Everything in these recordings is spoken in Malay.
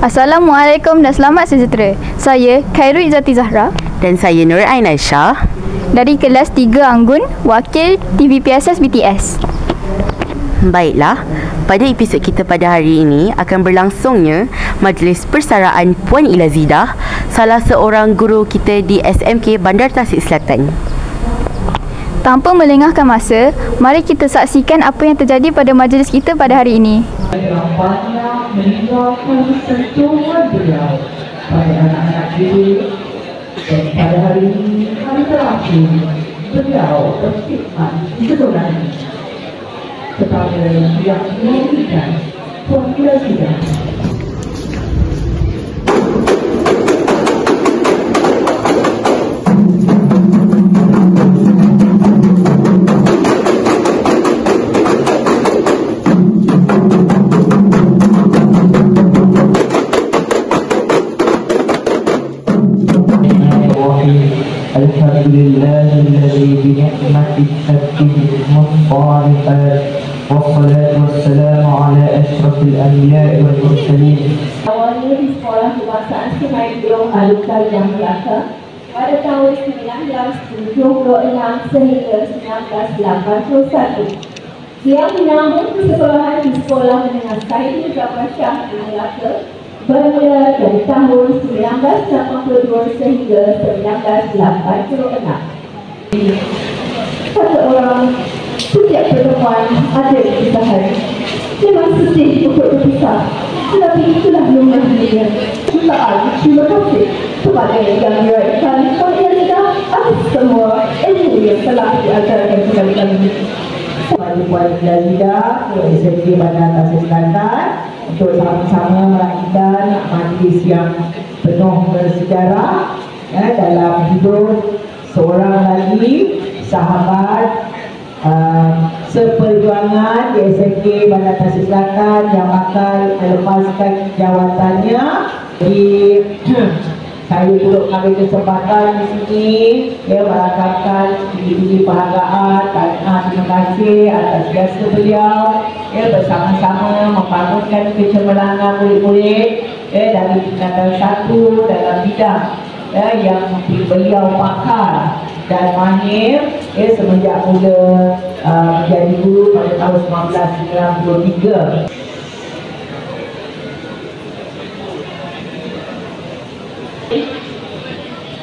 Assalamualaikum dan selamat sejahtera. Saya Khairul Izzati Zahra dan saya Nur Ain Aisyah dari kelas 3 Anggun, wakil TVPSS BTS. Baiklah, pada episod kita pada hari ini akan berlangsungnya majlis persaraan Puan Ila Zidah, salah seorang guru kita di SMK Bandar Tasik Selatan. Tanpa melengahkan masa, mari kita saksikan apa yang terjadi pada majlis kita pada hari ini. Banyak meninggalkan sentuhan beliau pada anak-anak didik, dan pada hari ini, hari terakhir, beliau berkhidmat di sekolah ini kepada yang menyanyikan Puan Ila Zidah. Alhamdulillahilladzi bi ni'matihi tatimmu shalihat wassalatu wassalamu ala asyrafil anbiya'i wal mursalin. Awalnya di sekolah kebangsaan Sungai Buloh Alukar yang Melaka pada tahun 1976 sehingga 1981. Dia menyambung persekolahan di Sekolah Menengah Saidi Zafar Shah di Melaka bermula dari tahun 1982 sehingga 1986. Kata orang, setiap pertemuan ada kepisahan. Memang sedih untuk berpisah, tetapi itulah lumrah dunia. Terima kasih kepada yang diraihkan Puan Ila Zidah atas semua ilmu yang telah diajarkan kepada kami. Puan Ila Zidah ke SMK Bandar Tasik Selatan untuk sama-sama meraihkan majlis yang penuh bersejarah dalam hidup seorang lagi sahabat seperjuangan di SMK Bandar Tasik Selatan yang bakal melepaskan jawatannya. Jadi saya turut ambil kesempatan di sini merakamkan tinggi-tinggi penghargaan, terima kasih atas jasa beliau bersama-sama membangunkan kecemerlangan murid-murid dari tingkatan 1 dalam bidang yang beliau pakar dan mahir semenjak mula menjadi guru pada tahun 1993.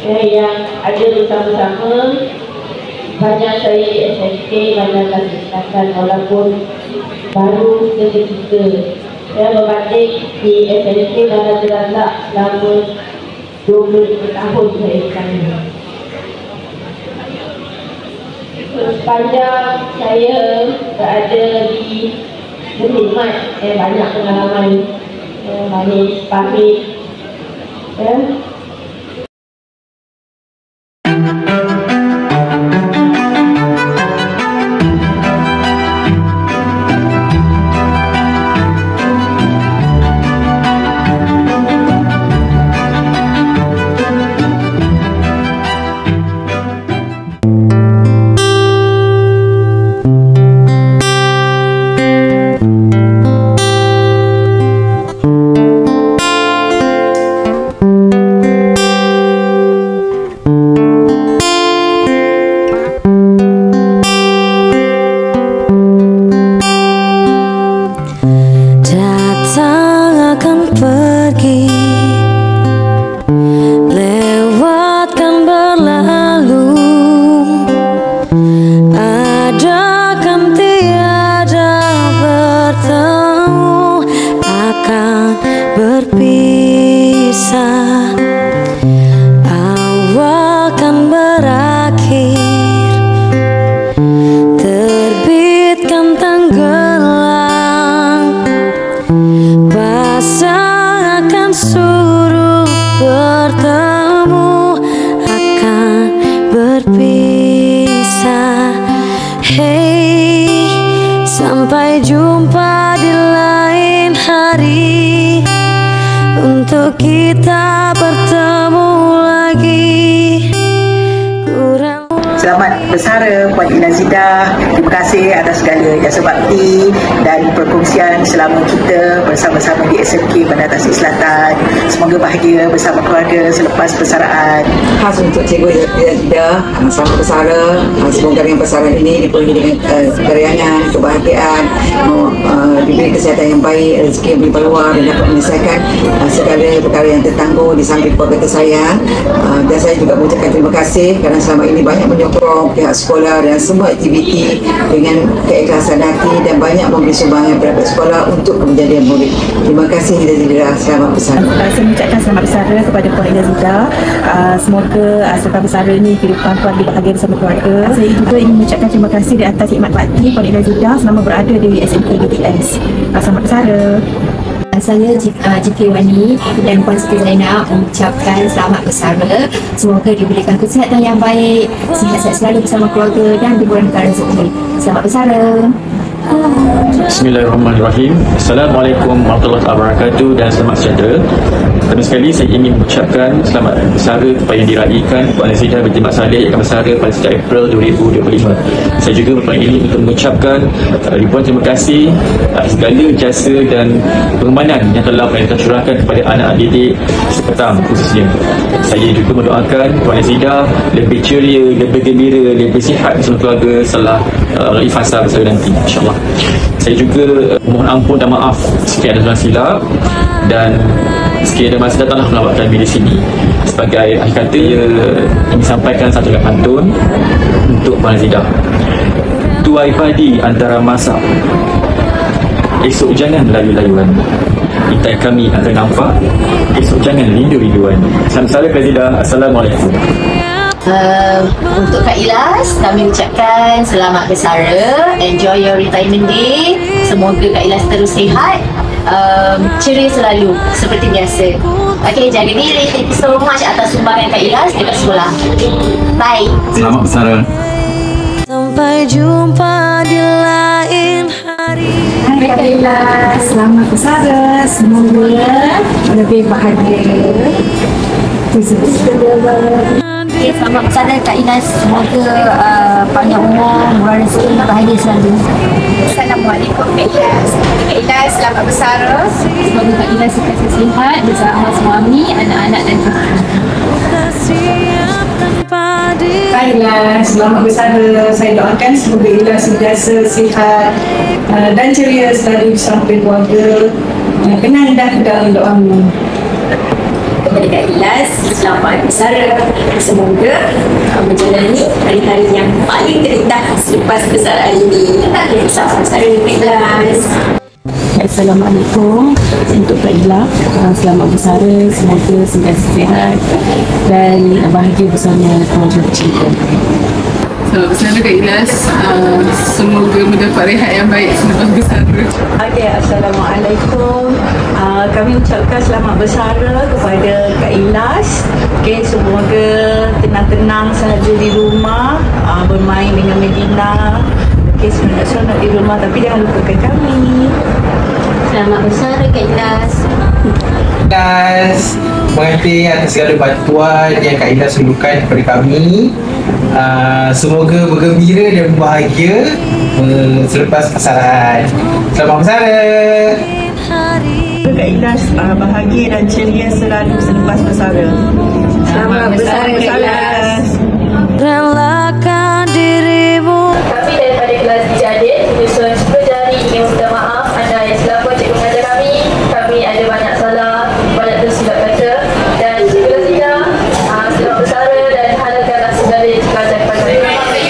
Yang ada bersama-sama banyak saya di SMK Bandar Tasik Selatan walaupun baru seketika. Saya berbanding di SMK Bandar Tasik selama 25 tahun saya di sana. Sepanjang saya berada di berkhidmat, banyak pengalaman manis, pahit. Sampai jumpa di lain hari untuk kita bertemu lagi. Selamat Pesara Puan Ila Zidah, terima kasih atas segala jasa bakti dan perkongsian selama kita bersama-sama di SMK Bandar Tasik Selatan. Semoga bahagia bersama keluarga selepas persaraan. Khas untuk Cikgu Ila Zidah, selamat bersara. Semoga dengan persaraan ini dipenuhi dengan keriangan, kebahagiaan, diberi kesihatan yang baik, rezeki yang berlimpah dan dapat menyelesaikan segala perkara yang tertangguh di samping keluarga tersayang. Dan saya juga mengucapkan terima kasih kerana selama ini banyak menyokong pihak sekolah dan semua aktiviti dengan keikhlasan hati dan banyak memberi sumbangan kepada sekolah untuk kejadian murid. Terima kasih Ila Zidah, selamat bersara. Saya mengucapkan selamat bersara kepada Puan Ila Zidah. Semoga selepas bersara ini kehidupan Puan dibahagia bersama keluarga. Saya juga ingin mengucapkan terima kasih di atas khidmat bakti Puan Ila Zidah selama berada di SMK BTS. Selamat bersara. Saya JK Wani dan Puan Siti Zainab mengucapkan selamat bersara. Semoga diberikan kesihatan yang baik, sihat-sihat selalu bersama keluarga dan dimurahkan rezeki. Selamat bersara. Bismillahirrahmanirrahim. Assalamualaikum warahmatullahi wabarakatuh dan selamat sejahtera. Pertama sekali saya ingin mengucapkan selamat bersara kepada yang diraikan Puan Zidah binti Mak Saleh yang akan bersara pada 1 April 2025. Saya juga merupakan ini untuk mengucapkan ribuan terima kasih atas segala jasa dan pengemanan yang telah mereka curahkan kepada anak didik sepetang khususnya. Saya juga mendoakan Puan Zidah lebih ceria, lebih gembira, lebih sihat bersama keluarga setelah melalui fasa bersara nanti, insyaAllah. Saya juga mohon ampun dan maaf sekiranya ada silap dan sekiranya masa datanglah melawatkan kami di sini. Sebagai akhir kata, ingin sampaikan satu pantun untuk Puan Zidah. Tuai padi antara masak, esok jangan layu-layuan. Intai kami akan nampak, esok jangan rindu-rinduan. Selamat bersara Puan Zidah. Assalamualaikum. Untuk Kak Ilas, kami ucapkan selamat bersara. Enjoy your retirement day. Semoga Kak Ilas terus sihat, ceria selalu seperti biasa. Okay, jaga diri. Thank you so much atas sumbangan Kak Ilas dekat sekolah. Bye. Selamat bersara. Sampai jumpa di lain hari. Hai Kak Ilas, selamat bersara. Semoga lebih bahagia. Okay, selamat bersara Kak Inas. Semoga panjang umur, murah rezeki, bahagia selalu. Assalamualaikum Kak Ilas. Kak Ilas, selamat bersara. Semoga Kak Inas sentiasa sihat bersama suami, anak-anak dan cucu. Kak Ilas, selamat bersara. Saya doakan semoga Ilas sentiasa sihat dan ceria selalu bersama keluarga. Kenal dah dalam doamu. Kepada Kak Ilas, selamat bersara. Semoga menjalani hari-hari yang paling terindah selepas persaraan ini. Selamat bersara Kak Ilas. Assalamualaikum untuk Kak Ila. Selamat bersara. Semoga sentiasa sihat dan bahagia bersama keluarga tercinta. Selamat bersara Kak Ilas. Semoga mendapat rehat yang baik selepas bersara. Okay, Assalamualaikum. Kami ucapkan selamat bersara kepada Kak Ilas. Okay, semoga tenang-tenang sahaja di rumah, bermain dengan Medina. Okay, seronok-seronok di rumah tapi jangan lupakan kami. Selamat bersara Kak Ilas. Ilas, terima kasih atas segala bantuan yang Kak Ilas sulukan kepada kami. Semoga bergembira dan bahagia selepas persaraan. Selamat bersara. Kak Ilas bahagia dan ceria selalu selepas bersara. Selamat bersara Kak Ilas. Relakan dirimu. Kami daripada kelas Jadid, menyusun 10 jari ingin minta maaf anda yang selaku cikgu mengajar kami. Kami ada banyak salah, banyak tersilap kata dan cikgu Zidah selamat bersara dan harapkanlah segala yang dikelajar kepada kami.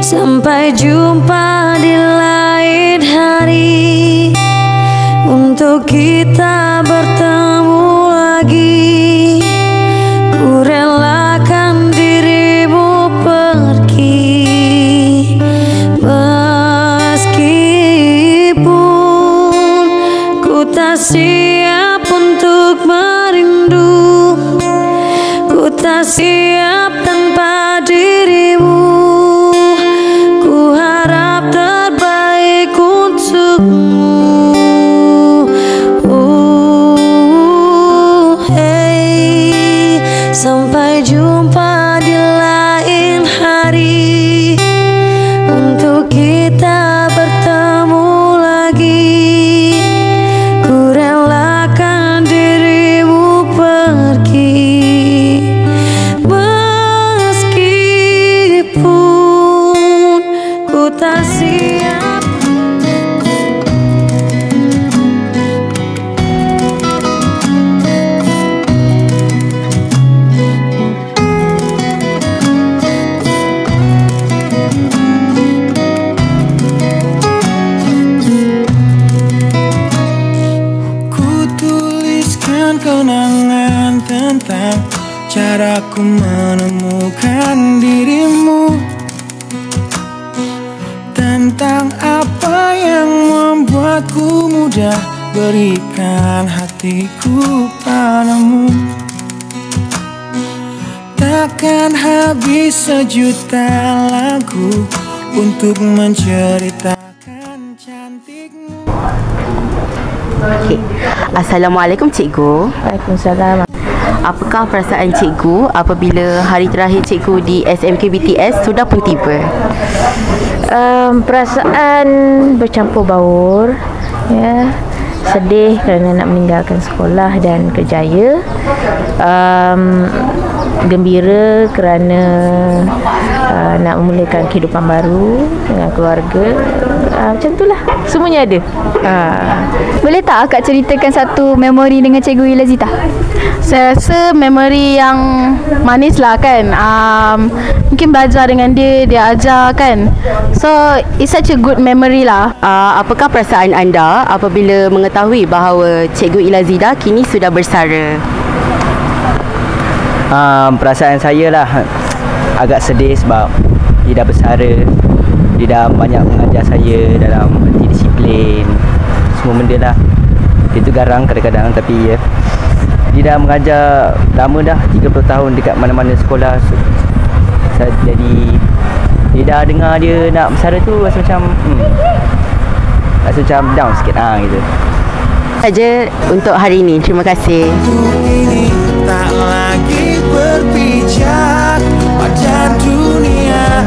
Sampai jumpa di lain hari untuk kita bertemu lagi. Ku relakan dirimu pergi meskipun ku tak siap untuk merindu. Ku tak tak siap tanpa dirimu. Ku harap terbaik untukmu. Hey, sampai jumpa di lain hari, untuk kita bertemu lagi. Ku relakan dirimu pergi, meskipun ku tak siap. Kenangan tentang caraku menemukan dirimu, tentang apa yang membuatku mudah berikan hatiku padamu. Takkan habis sejuta lagu untuk menceritakan cantikmu. Okay. Assalamualaikum cikgu. Waalaikumsalam. Apakah perasaan cikgu apabila hari terakhir cikgu di SMK BTS sudah pun tiba? Perasaan bercampur baur, ya. Sedih kerana nak meninggalkan sekolah dan kerjaya. Gembira kerana nak memulakan kehidupan baru dengan keluarga. Macam itulah, semuanya ada. Boleh tak akak ceritakan satu memori dengan Cikgu Ilazita? Saya rasa memori yang manis lah kan. Mungkin belajar dengan dia, dia ajar kan. So it's such a good memory lah. Apakah perasaan anda apabila mengetahui bahawa Cikgu Ilazida kini sudah bersara? Perasaan saya lah agak sedih sebab dia dah bersara. Dia dah banyak mengajar saya dalam erti disiplin, semua benda lah. Dia tu garang kadang-kadang, tapi ya, dia dah mengajar lama dah, 30 tahun dekat mana-mana sekolah. Jadi dia dah dengar dia nak bersara tu rasa macam rasa macam down sikit gitu. Saja untuk hari ini. Terima kasih. Ini tak lagi berpijak pada dunia.